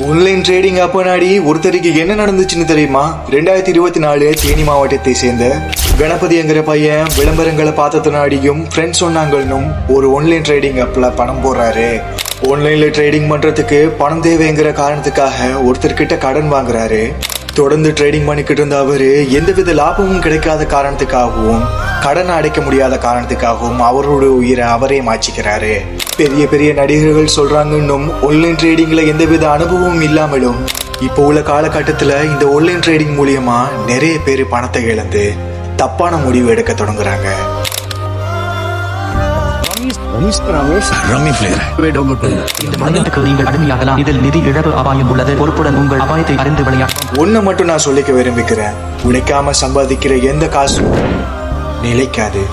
Online trading அப்ப நாடி ஒருத்தருக்கு என்ன நடந்துச்சுன்னு தெரியுமா? 2024 தேனி மாவட்டத்தை சேர்ந்த கணபதிங்கிற பையன் விளம்பரங்களை பார்த்ததுனாடியும் ஃப்ரெண்ட்ஸ் சொன்னாங்கன்னு ஒரு ஆன்லைன் ட்ரேடிங் ஆப்ல பணம் போடுறாரு. ஆன்லைன்ல ட்ரேடிங் பண்றதுக்கு பணம் தேவைங்கிற காரணத்துக்காக ஒருத்தர்கிட்ட கடன் வாங்குறாரு. தொடர்ந்து ட்ரேடிங் பண்ணிக்கிட்டு இருந்த அவரு எந்தவித லாபமும் கிடைக்காத காரணத்துக்காகவும் கடன் அடைக்க முடியாத காரணத்துக்காகவும் அவரோட உயிரை அவரே மாச்சிக்கிறாரு. பெரிய பெரிய நடிகர்கள் சொல்றாங்க, இன்னும் ஆன்லைன் ட்ரேடிங்ல எந்தவித அனுபவமும் இல்லாமலும் இப்போ உள்ள காலகட்டத்துல இந்த ஆன்லைன் ட்ரேடிங் மூலியமா நிறைய பேர் பணத்தை இழந்து தப்பான முடிவு எடுக்க தொடங்குறாங்க. இதில் நிதி இழப்பு அபாயம் உள்ளது. பொறுப்புடன் உங்கள் அபாயத்தை அறிந்து விளையாடும். ஒண்ணு மட்டும் நான் சொல்லிக்க விரும்புகிறேன், உழைக்காம சம்பாதிக்கிற எந்த காசும் நிலைக்காது.